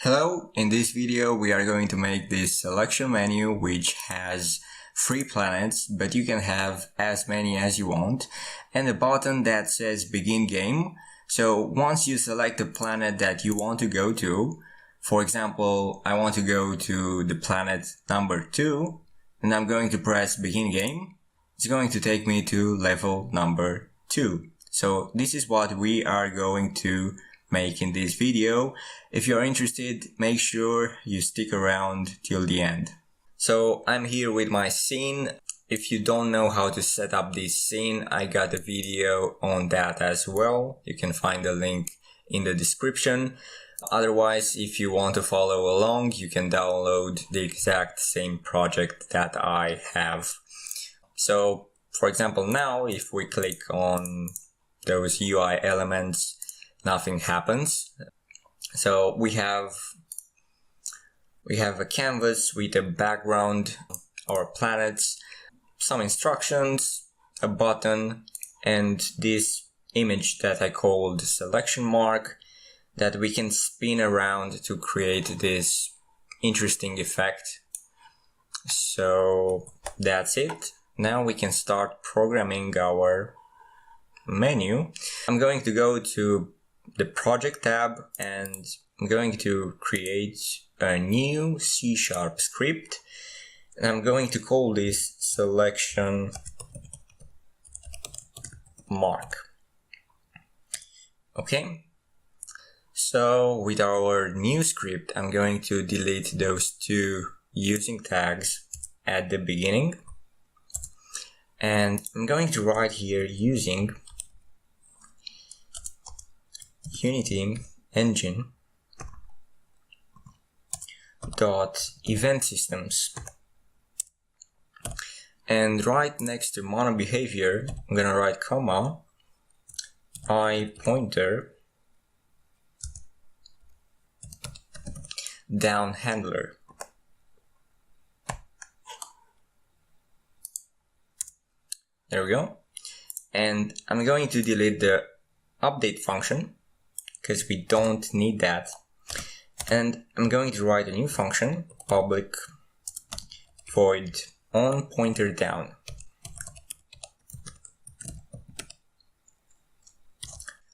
Hello, in this video we are going to make this selection menu which has 3 planets, but you can have as many as you want, and a button that says begin game. So once you select the planet that you want to go to, for example, I want to go to the planet number 2, and I'm going to press begin game. It's going to take me to level number 2. So this is what we are going to make in this video. If you're interested, make sure you stick around till the end. So I'm here with my scene. If you don't know how to set up this scene, I got a video on that as well. You can find the link in the description. Otherwise, if you want to follow along, you can download the exact same project that I have. So, for example, now if we click on those UI elements, nothing happens. So we have a canvas with a background, our planets, some instructions, a button, and this image that I called selection mark that we can spin around to create this interesting effect. So that's it. Now we can start programming our menu. I'm going to go to the project tab and I'm going to create a new C# script, and I'm going to call this selection mark. Okay, so with our new script, I'm going to delete those 2 using tags at the beginning, and I'm going to write here using Unity engine dot event systems, and right next to mono behavior I'm gonna write comma I pointer down handler. There we go. And I'm going to delete the update function because we don't need that, and I'm going to write a new function, public void on pointer down.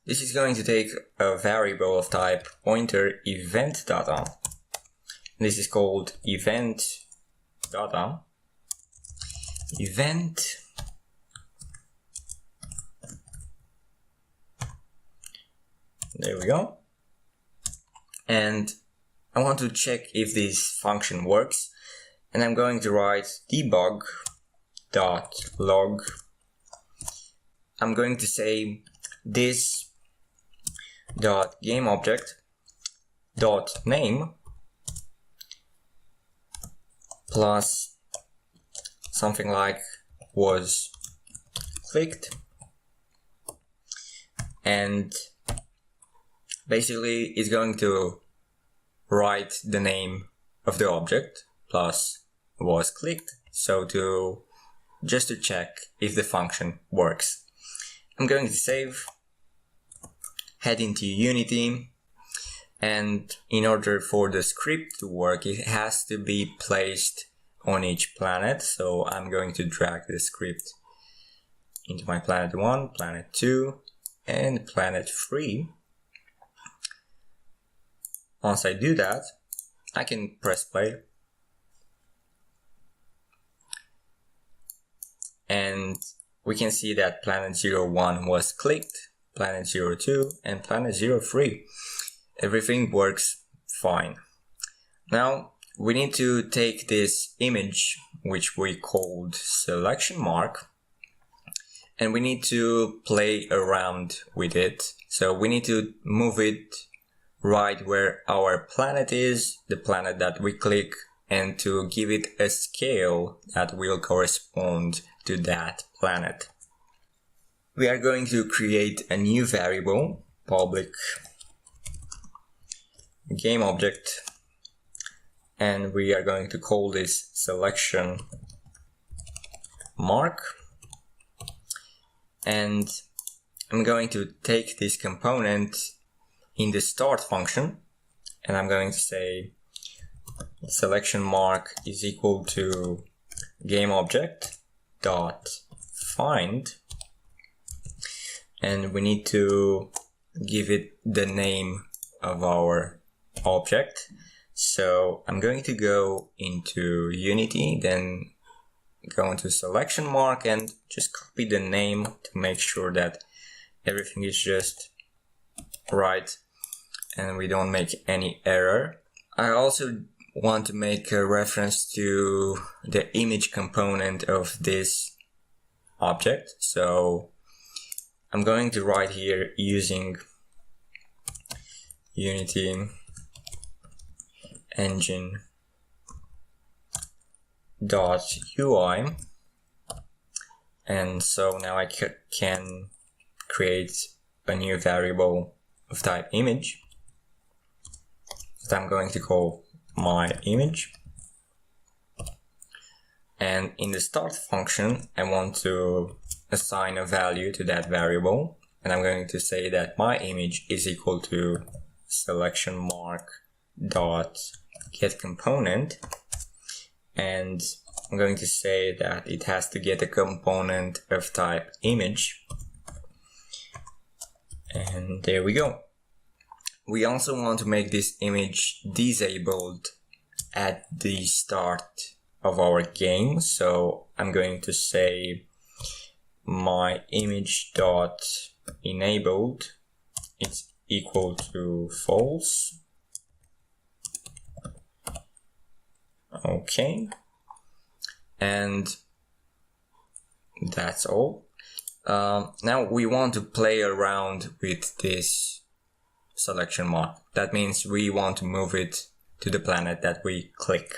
This is going to take a variable of type pointer event data. This is called event data. Event There we go. And I want to check if this function works, and I'm going to write debug.log. I'm going to say this .gameObject.name plus something like was clicked, and basically it's going to write the name of the object plus was clicked, so just to check if the function works. I'm going to save, head into Unity, and in order for the script to work, it has to be placed on each planet. So I'm going to drag the script into my planet 1, planet 2, and planet 3. Once I do that, I can press play, and we can see that planet 01 was clicked, planet 02 and planet 03. Everything works fine. Now we need to take this image, which we called selection mark, and we need to play around with it. So we need to move it right where our planet is, the planet that we click, and to give it a scale that will correspond to that planet. We are going to create a new variable, public GameObject, and we are going to call this selection mark, and I'm going to take this component in the start function and I'm going to say selection mark is equal to game object dot find, and we need to give it the name of our object. So I'm going to go into Unity, then go into selection mark and just copy the name to make sure that everything is just right and we don't make any error. I also want to make a reference to the image component of this object. So I'm going to write here using Unity engine .ui, and so now I can create a new variable of type image that I'm going to call my image, and in the start function I want to assign a value to that variable, and I'm going to say that my image is equal to selection mark dot get component, and I'm going to say that it has to get a component of type image, and there we go. We also want to make this image disabled at the start of our game, so I'm going to say my image dot enabled is equal to false. Okay, and that's all. Now we want to play around with this selection mark. That means we want to move it to the planet that we click.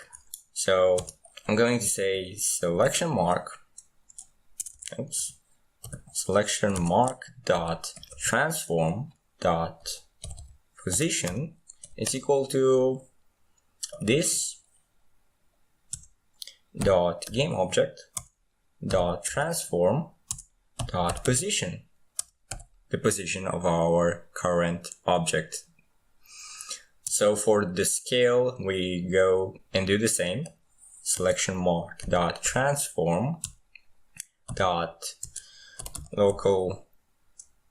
So I'm going to say selection mark dot transform dot position is equal to this dot game object dot transform dot position, the position of our current object. So for the scale we go and do the same, selection mark dot transform dot local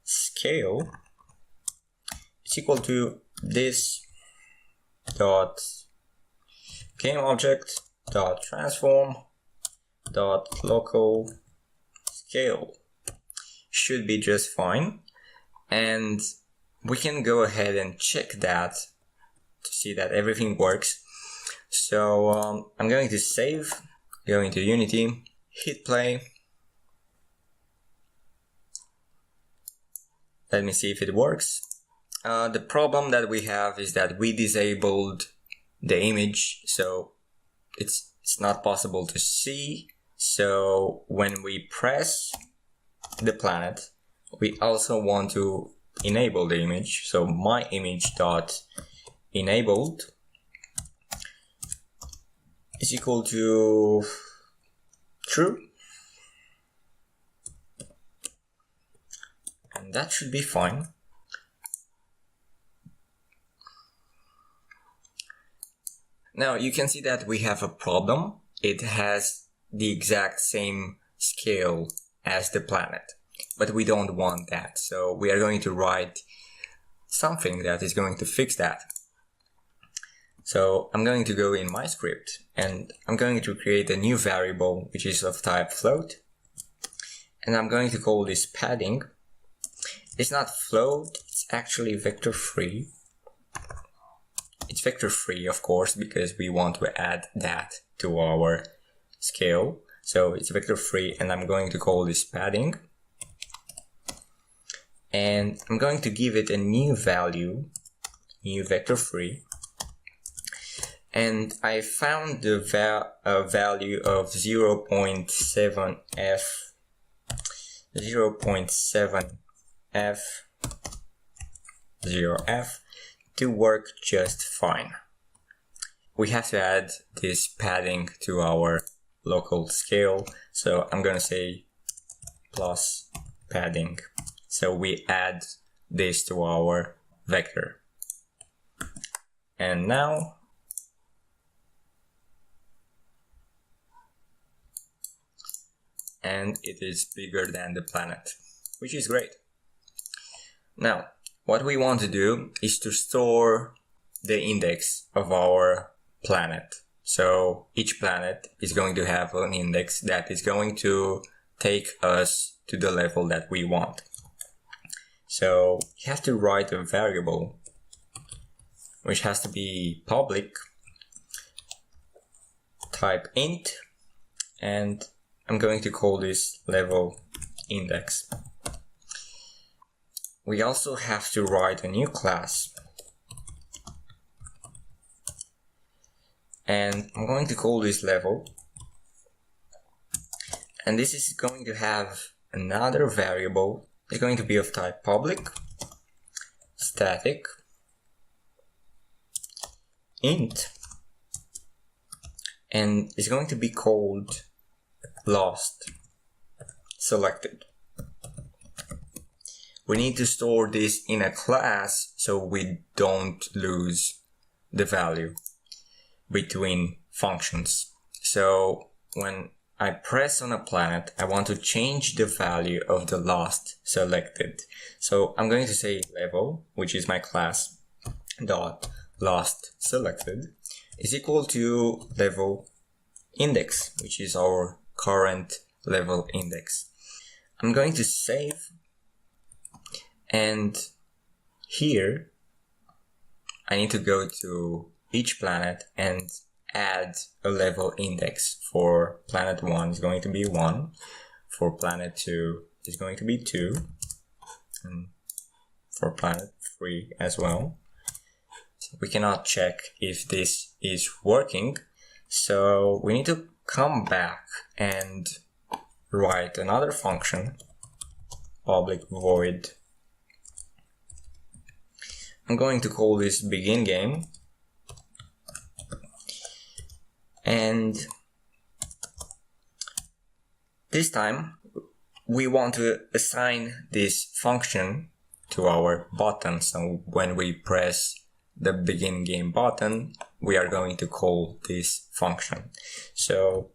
scale is equal to this dot game object dot transform dot local scale. Should be just fine, and we can go ahead and check that to see that everything works. So I'm going to save, go into Unity, hit play. Let me see if it works. The problem that we have is that we disabled the image, so it's not possible to see. So when we press the planet, we also want to enable the image. So my image dot enabled is equal to true, and that should be fine. Now you can see that we have a problem. It has the exact same scale as the planet, but we don't want that. So we are going to write something that is going to fix that. So I'm going to go in my script and I'm going to create a new variable which is of type float, and I'm going to call this padding. It's not float, it's actually vector free. It's vector free, of course, because we want to add that to our scale. So it's vector free, and I'm going to call this padding. And I'm going to give it a new value, new vector free. And I found the value of 0.7f, 0.7f, 0f to work just fine. We have to add this padding to our local scale, so I'm gonna say plus padding. So we add this to our vector, And now and it is bigger than the planet, which is great. Now, what we want to do is to store the index of our planet. So each planet is going to have an index that is going to take us to the level that we want. So you have to write a variable which has to be public, type int, and I'm going to call this level index. We also have to write a new class, and I'm going to call this level, and this is going to have another variable. It's going to be of type public, static, int, and it's going to be called last selected. We need to store this in a class so we don't lose the value between functions. So when I press on a planet, I want to change the value of the last selected. So I'm going to say level, which is my class, dot last selected, is equal to level index, which is our current level index. I'm going to save, and here I need to go to each planet and add a level index. For planet 1 is going to be 1, for planet 2 is going to be 2, and for planet 3 as well. We cannot check if this is working, so we need to come back and write another function, public void. I'm going to call this begin game, and this time we want to assign this function to our button. So when we press the begin game button, we are going to call this function. So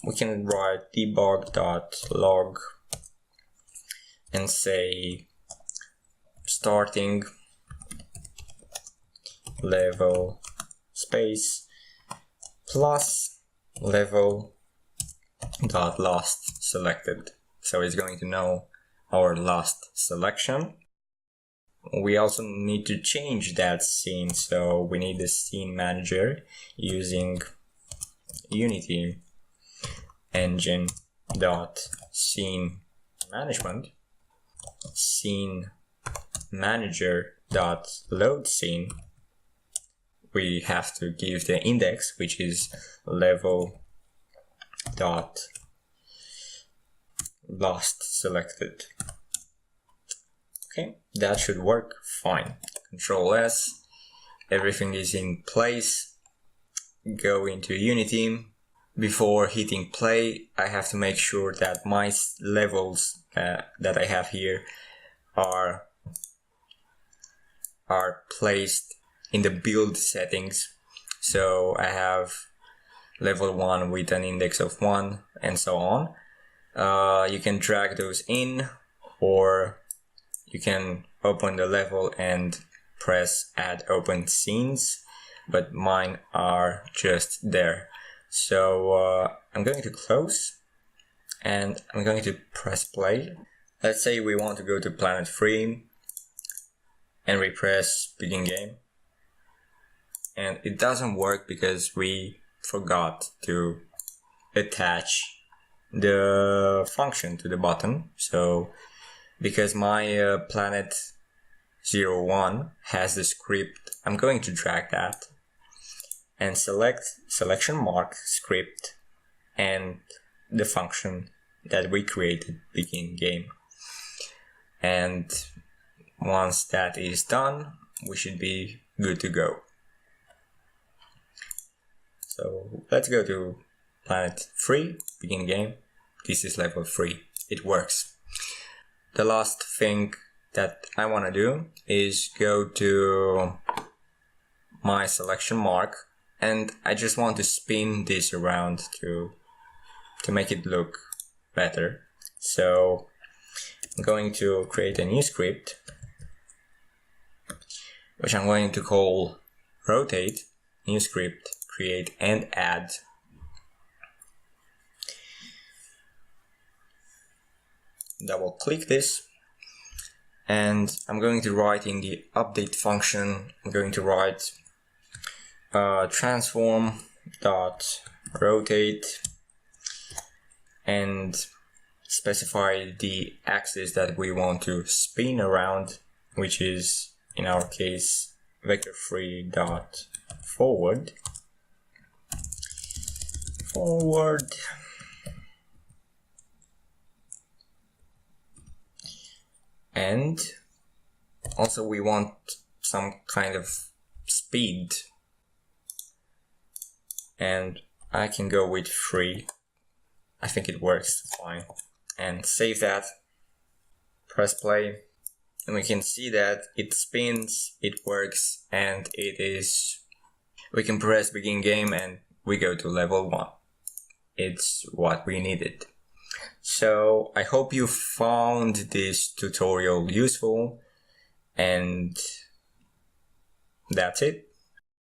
we can write debug.log and say starting level space plus level dot last selected. So it's going to know our last selection. We also need to change that scene, so we need the scene manager using Unity engine dot scene management, scene manager dot load scene. We have to give the index, which is level dot last selected. Okay, that should work fine. Control S, everything is in place. Go into Unity. Before hitting play, I have to make sure that my levels that I have here are placed in the build settings. So I have level 1 with an index of 1 and so on. You can drag those in, or you can open the level and press add open scenes, but mine are just there. So I'm going to close and I'm going to press play. Let's say we want to go to planet 3 and we press begin game, and it doesn't work because we forgot to attach the function to the button. So because my planet 01 has the script, I'm going to drag that and select selection mark script and the function that we created, begin game. And once that is done, we should be good to go. So let's go to planet 3, begin game. This is level 3. It works. The last thing that I want to do is go to my selection mark, and I just want to spin this around to make it look better. So I'm going to create a new script, which I'm going to call rotate, new script, create and add. Double click this, and I'm going to write in the update function, I'm going to write transform dot rotate and specify the axis that we want to spin around, which is in our case vector free dot forward. And also we want some kind of speed, and I can go with free. I think it works fine. And save that, press play, and we can see that it spins, it works, and we can press begin game and we go to level 1. It's what we needed. So I hope you found this tutorial useful, and that's it.